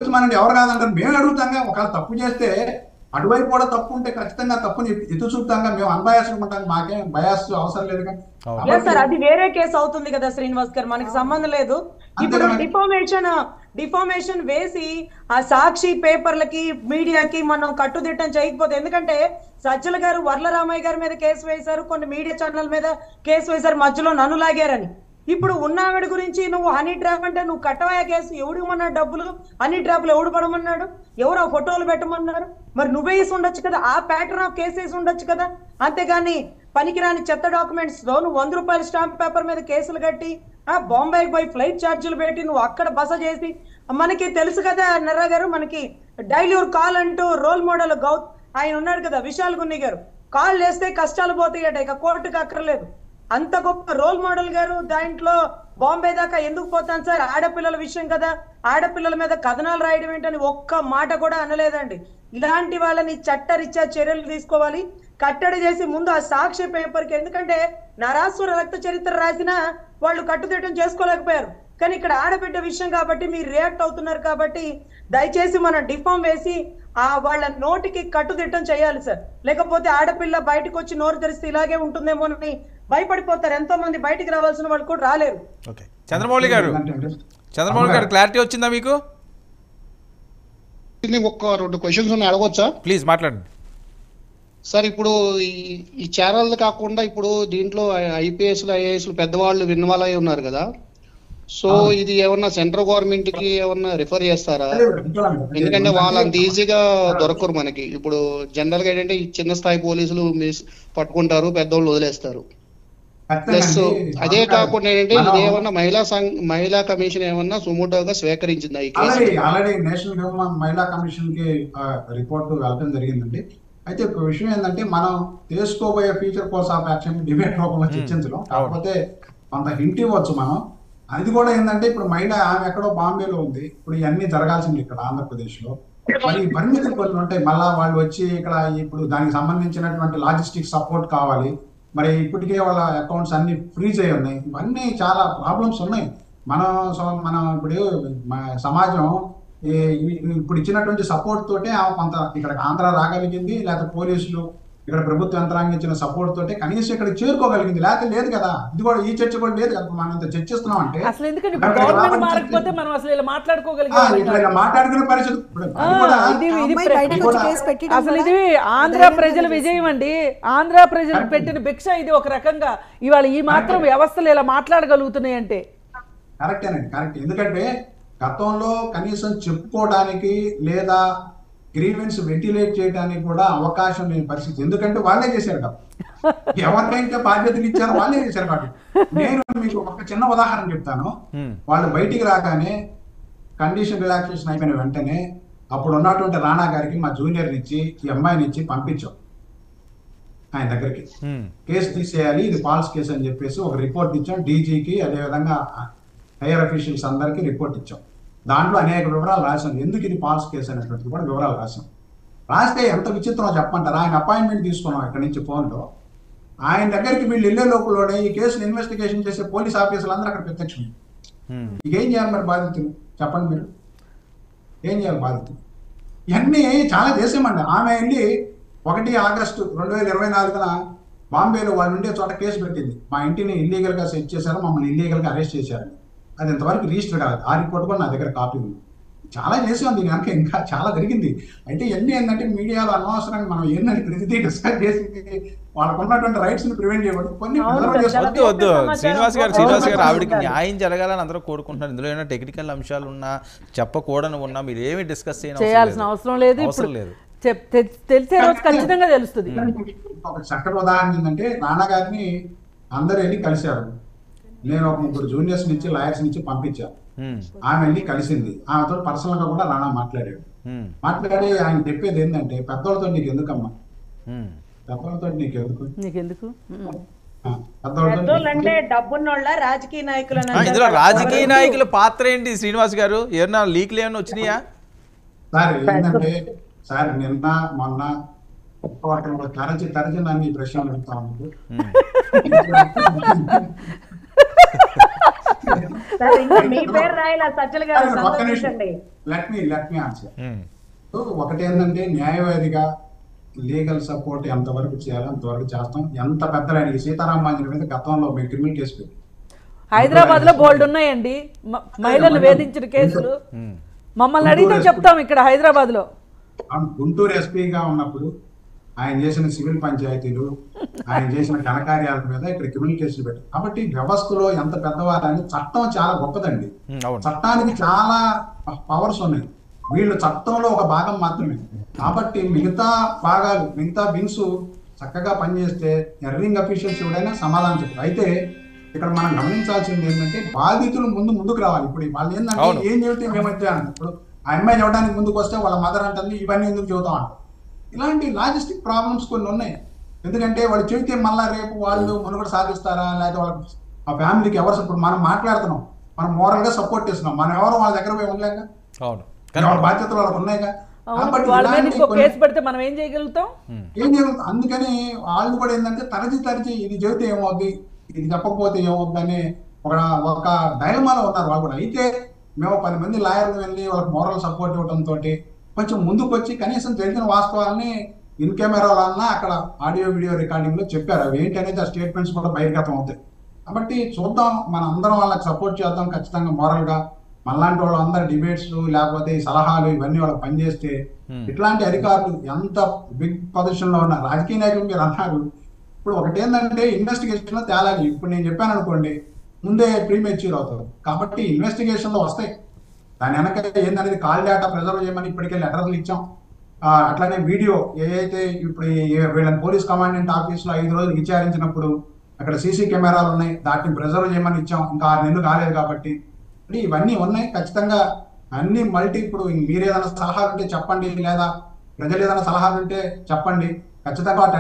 మనల్ని ఎవరు కాదంటారు, మేము అడుగుతాంగా. ఒకవేళ తప్పు చేస్తే అటువైపు కూడా తప్పు ఉంటే ఖచ్చితంగా తప్పుని ఎత్తు చూపుతాంగా. మేము అన్బయాస్ ఉంటాం, మాకేం బయాస్ అవసరం లేదు. లేదు సార్, అది వేరే కేసు అవుతుంది కదా శ్రీనివాస్ గారు, మనకి సంబంధం లేదు. ఇప్పుడు డిఫామేషన్ వేసి ఆ సాక్షి పేపర్లకి మీడియాకి మనం కట్టుదిట్టం చేయకపోతే, ఎందుకంటే సజ్జల గారు వర్లరామయ్య గారి మీద కేసు వేశారు, కొన్ని మీడియా ఛానల్ మీద కేసు వేశారు, మధ్యలో నన్ను లాగారని. ఇప్పుడు ఉన్నావిడ గురించి నువ్వు హనీ ట్రాప్ అంటే నువ్వు కట్టవయా కేసు, ఎవడు ఇవ్వమన్నాడు డబ్బులు? హనీ ట్రాప్లు ఎవడు పడమన్నాడు? ఎవరు ఆ ఫోటోలు పెట్టమన్నారు? మరి నువ్వే వేసి ఉండొచ్చు కదా, ఆ ప్యాటర్న్ ఆఫ్ కేసు వేసి ఉండొచ్చు కదా. అంతేగాని పనికిరాని చెత్త డాక్యుమెంట్స్ తో నువ్వు 100 రూపాయల స్టాంప్ పేపర్ మీద కేసులు కట్టి బాంబేకి పోయి ఫ్లైట్ ఛార్జీలు పెట్టి నువ్వు అక్కడ బస చేసి, మనకి తెలుసు కదా నర్రా గారు, మనకి డైలీ కాల్ అంటూ రోల్ మోడల్ ఆయన ఉన్నాడు కదా విశాల్ గున్ని గారు, కాల్ చేస్తే కష్టాలు పోతాయట, ఇక కోర్టుకు అక్కర్లేదు. అంత గొప్ప రోల్ మోడల్ గారు దాంట్లో బాంబే దాకా ఎందుకు పోతాను సార్? ఆడపిల్లల విషయం కదా, ఆడపిల్లల మీద కథనాలు రాయడం ఏంటని ఒక్క మాట కూడా అనలేదండి. ఇలాంటి వాళ్ళని చట్టరీత్యా చర్యలు తీసుకోవాలి, కట్టడి చేసి ముందు ఆ సాక్ష్య పేపర్కి. ఎందుకంటే నరాసుర రక్త చరిత్ర రాసినా వాళ్ళు కట్టుదిట్టం చేసుకోలేకపోయారు, కానీ ఇక్కడ ఆడబిడ్డ విషయం కాబట్టి మీరు రియాక్ట్ అవుతున్నారు కాబట్టి దయచేసి మనం డిఫామ్ వేసి వాళ్ళ నోటికి కట్టుదిట్టం చేయాలి సార్. లేకపోతే ఆడపిల్ల బయటకు వచ్చి నోరు తెరిస్తే ఇలాగే ఉంటుందేమో అని భయపడిపోతారు. ఎంతో మంది బయటికి రావాల్సిన వాళ్ళు కూడా రాలేరు. ఓకే, చంద్రమౌళి గారు క్లారిటీ వచ్చిందా మీకు? ఒక్క 2 క్వశ్చన్స్ ఉన్నాయి, అడగొచ్చా? ప్లీజ్ మాట్లాడండి సార్. ఇప్పుడు ఈ ఛానల్ కాకుండా ఇప్పుడు దీంట్లో ఐపీఎస్లు ఐఏఎస్లు పెద్దవాళ్ళు విన్వాల్వ్ అయి ఉన్నారు కదా, సో ఇది ఏమన్నా సెంట్రల్ గవర్నమెంట్ కి ఏమన్నా రిఫర్ చేస్తారా? ఎందుకంటే వాళ్ళు అంత ఈజీగా దొరకరు మనకి. ఇప్పుడు జనరల్ గా ఏంటంటే ఈ చిన్న స్థాయి పోలీసులు పట్టుకుంటారు, పెద్దవాళ్ళు వదిలేస్తారు. ప్లస్ అదే కాకుండా ఏంటంటే ఇదేమన్నా మహిళా కమిషన్ ఏమన్నా సుమోటోగా స్వీకరించిందా ఈ case? Already national Mahila commission కి రిపోర్ట్ వెళ్ళడం జరిగిందండి. అయితే ఒక విషయం ఏంటంటే, మనం తీసుకోబోయే future course of action debate రూపంలో చర్చించడం, కాకపోతే కొంత హింట్ ఇవ్వచ్చు మనం. అది కూడా ఏంటంటే, ఇప్పుడు మహిళ ఆమె ఎక్కడో బాంబేలో ఉంది, ఇప్పుడు ఇవన్నీ జరగాల్సింది ఇక్కడ ఆంధ్రప్రదేశ్ లో. మరి పరిమితులు కొన్ని ఉంటాయి, మళ్ళా వాళ్ళు వచ్చి ఇక్కడ ఇప్పుడు దానికి సంబంధించినటువంటి లాజిస్టిక్ సపోర్ట్ కావాలి. మరి ఇప్పటికే వాళ్ళ అకౌంట్స్ అన్ని ఫ్రీజ్ అయి ఉన్నాయి, ఇవన్నీ చాలా ప్రాబ్లమ్స్ ఉన్నాయి. మనం ఇప్పుడు సమాజం ఇప్పుడు ఇచ్చినటువంటి సపోర్ట్ తోటే కొంత ఇక్కడ ఆంధ్ర రాగలిగింది, లేకపోతే పోలీసులు ఇక్కడ ప్రభుత్వ యంత్రాంగం ఇచ్చిన సపోర్ట్ తోటే కనీసం ఇక్కడ చేరుకోగలిగింది, లేకపోతే లేదు కదా. ఇది కూడా ఈ చర్చ కూడా లేదు కదా. మనం ఇంత చర్చిస్తున్నాం అంటే ఇట్లా మాట్లాడుకునే పరిస్థితి. అసలు ఇది ఆంధ్ర ప్రజల విజయం అండి, ఆంధ్ర ప్రజలు పెట్టిన భిక్ష ఇది ఒక రకంగా. ఇవాళ ఈ మాత్రం వ్యవస్థలు ఇలా మాట్లాడగలుగుతున్నాయి అంటే కరెక్టేనండి, కరెక్ట్. ఎందుకంటే గతంలో కనీసం చెప్పుకోవడానికి లేదా గ్రీవెన్స్ వెంటిలేట్ చేయడానికి కూడా అవకాశం లేని పరిస్థితి. ఎందుకంటే వాళ్ళే చేశారు కదా, ఎవరికైతే బాధ్యతలు ఇచ్చారో వాళ్ళే చేశారు కాబట్టి. నేను మీకు ఒక చిన్న ఉదాహరణ చెప్తాను. వాళ్ళు బయటికి రాగానే కండిషన్ రిలాక్సేషన్ అయిపోయిన వెంటనే అప్పుడు ఉన్నటువంటి రాణా గారికి మా జూనియర్ ఇచ్చి ఈ అమ్మాయిని ఇచ్చి పంపించాం ఆయన దగ్గరికి. కేసు తీసేయాలి, ఇది ఫాల్స్ కేసు అని చెప్పేసి ఒక రిపోర్ట్ ఇచ్చాం డీజీకి, అదేవిధంగా హైయర్ అఫీషియల్స్ అందరికీ రిపోర్ట్ ఇచ్చాం. దాంట్లో అనేక వివరాలు రాశాం, ఎందుకు ఇది ఫాల్స్ కేసు అనేటువంటిది కూడా వివరాలు రాశాం. రాస్తే ఎంత విచిత్రమో చెప్పంటారు. ఆయన అపాయింట్మెంట్ తీసుకున్నాం ఇక్కడ నుంచి ఫోన్లో. ఆయన దగ్గరికి వీళ్ళు వెళ్ళే లోపలనే ఈ కేసును ఇన్వెస్టిగేషన్ చేసే పోలీస్ ఆఫీసర్లు అందరూ అక్కడ ప్రత్యక్షం. ఏం చేయాలి మరి బాధితులు చెప్పండి, మీరు ఏం చేయాలి బాధితులు? ఇవన్నీ చాలా చేసామండి. ఆమె వెళ్ళి 1 ఆగస్టు 2024 బాంబేలో వాళ్ళు ఉండే చోట కేసు పెట్టింది. మా ఇంటిని ఇల్లీగల్ గా సెట్ చేశారు, మమ్మల్ని ఇల్లీగల్ గా అరెస్ట్ చేశారు. అది ఇంతవరకు రిజిస్టర్ కాదు. ఆ రిపోర్ట్ కూడా నా దగ్గర కాపీ ఉంది. చాలా చేసాం దీని కనుక, ఇంకా చాలా జరిగింది. అయితే ఇవన్నీ ఏంటంటే మీడియాలో అనవసరంగా మనం ఏంటంటే ప్రతిదీ డిస్కస్ చేసి వాళ్ళకు ఉన్నటువంటి రైట్స్ ని ప్రివెంట్ చేయకూడదు. కొన్ని వద్దు శ్రీనివాస్ గారు ఆవిడకి న్యాయం జరగాలని అందరూ కోరుకుంటున్నారు. ఇందులో ఏమైనా టెక్నికల్ అంశాలు ఉన్నా చెప్పకూడని ఉన్నా మీరు ఏమి డిస్కస్ చేయాల్సిన అవసరం లేదు. తెలిసే రోజు ఖచ్చితంగా తెలుస్తుంది. ఒక చక్కటి ఉదాహరణ ఏంటంటే, రాణా గారిని అందరూ వెళ్ళి కలిశారు. నేను ఒక 3 జూనియర్స్ నుంచి లాయర్స్ నుంచి పంపించాను. ఆమె వెళ్ళి కలిసింది. ఆమెతో పర్సనల్ గా కూడా రాణా మాట్లాడాడు. మాట్లాడి ఆయన చెప్పేది ఏంటంటే, పెద్దోళ్ళతో నీకు ఎందుకమ్మా, పెద్దోళ్ళతో నీకెందుకు, అంటే డబ్బున్నోళ్ళ రాజకీయ నాయకులు. ఇందులో రాజకీయ నాయకుల పాత్ర ఏంటి శ్రీనివాస్ గారు? ఏమన్నా లీక్లు ఏమైనా వచ్చినాయా? సార్ ఏంటంటే, సార్ నిన్న మొన్న తరచి నన్ను ఈ ప్రశ్నలు అడుగుతా ఉన్నాడు. సార్ ఇంకా మీ పేరు రాయాల సజ్జల గారు సంతోషించండి. Let me answer. సో ఒకటి ఏంటంటే న్యాయవాదిగా లీగల్ సపోర్ట్ ఎంతవరకు చేయాలో అంతవరకు చేస్తాం. ఎంత పెద్దలైన ఈ సీతారామాంజలి మీద గతంలో మేము క్రిమినల్ కేసు పెట్టి హైదరాబాద్ లో బోల్డ్ ఉన్నాయండి మహిళలు వేధించిన కేసులు. మమ్మల్ని అడిగితే చెప్తాం ఇక్కడ హైదరాబాద్ లో. గుంటూరు ఎస్పీగా ఉన్నప్పుడు ఆయన చేసిన సివిల్ పంచాయతీలు, ఆయన చేసిన ఘనకార్యాల మీద ఇక్కడ క్రిమినల్ కేసులు పెట్టారు. కాబట్టి వ్యవస్థలో ఎంత పెద్దవారని చట్టం చాలా గొప్పదండి. చట్టానికి చాలా పవర్స్ ఉన్నాయి. వీళ్ళు చట్టంలో ఒక భాగం మాత్రమే. కాబట్టి మిగతా భాగాలు, మిగతా వింగ్స్ చక్కగా పనిచేస్తే ఎర్రింగ్ అఫీషియల్స్ ఎవడైనా సమాధానం చెప్తారు. అయితే ఇక్కడ మనం గమనించాల్సింది ఏంటంటే బాధితులు ముందుకు రావాలి. ఇప్పుడు వాళ్ళు ఏంటంటే ఏం చెబితే మేమైతే అంటారు. ఇప్పుడు ఆ అమ్మాయి చెప్పడానికి ముందుకు వస్తే వాళ్ళ మదర్ అంటుంది ఇవన్నీ ఎందుకు చెబుతాం అంటారు. ఇలాంటి లాజిస్టిక్ ప్రాబ్లమ్స్ కొన్ని ఉన్నాయి. ఎందుకంటే వాళ్ళు చెబితే మళ్ళీ రేపు వాళ్ళు మనుగడ సాధిస్తారా, లేకపోతే వాళ్ళకి ఆ ఫ్యామిలీకి ఎవరు ఇప్పుడు మనం మాట్లాడుతున్నాం, మనం మోరల్ గా సపోర్ట్ చేస్తున్నాం, మనం ఎవరు వాళ్ళ దగ్గర పోయి ఉండలేక వాళ్ళ బాధ్యతలు వాళ్ళకి ఉన్నాయిగా. మనం ఏం చేయగలుగుతాం. అందుకని వాళ్ళు కూడా ఏంటంటే తరచి ఇది చెబితే ఏమవుద్ది, ఇది చెప్పకపోతే ఏమవుద్ది అని ఒక డైలమాలో ఉన్నారు వాళ్ళు కూడా. అయితే మేము 10 మంది లాయర్లు వెళ్ళి వాళ్ళకి మోరల్ సపోర్ట్ ఇవ్వడంతో కొంచెం ముందుకు వచ్చి కనీసం జరిగిన వాస్తవాలని ఇన్ కెమెరాలన్నా అక్కడ ఆడియో వీడియో రికార్డింగ్ లో చెప్పారు. అవి ఏంటి అనేది ఆ స్టేట్మెంట్స్ కూడా బహిర్గతం అవుతాయి. కాబట్టి చూద్దాం, మన అందరం వాళ్ళకి సపోర్ట్ చేద్దాం ఖచ్చితంగా మోరల్ గా. మనలాంటి వాళ్ళు అందరు డిబేట్స్ లేకపోతే ఈ సలహాలు ఇవన్నీ వాళ్ళకి పనిచేస్తే ఇట్లాంటి అధికారులు ఎంత బిగ్ పొజిషన్ లో ఉన్నారు. రాజకీయ నాయకులు మీరు అన్నారు. ఇప్పుడు ఒకటి ఏంటంటే ఇన్వెస్టిగేషన్ లో తేలాలి. ఇప్పుడు నేను చెప్పాను అనుకోండి, ముందే ప్రీమెచ్యూర్ అవుతారు. కాబట్టి ఇన్వెస్టిగేషన్ లో వస్తాయి. దాని వెనక ఏందనేది కాల్ డేటా ప్రిజర్వ్ చేయమని ఇప్పటికే లెటర్లు ఇచ్చాం. అట్లానే వీడియో ఏదైతే ఇప్పుడు వీళ్ళని పోలీస్ కమాండెంట్ ఆఫీస్ లో 5 రోజులు విచారించినప్పుడు అక్కడ సీసీ కెమెరాలు ఉన్నాయి, వాటిని ప్రిజర్వ్ చేయమని ఇచ్చాం. ఇంకా 6 నెలలు కాలేదు కాబట్టి ఇవన్నీ ఉన్నాయి. ఖచ్చితంగా అన్ని ఇప్పుడు మీరు ఏదైనా సలహాలు ఉంటే చెప్పండి, లేదా ప్రజలు ఏదైనా సలహాలు ఉంటే చెప్పండి. ఖచ్చితంగా వాటి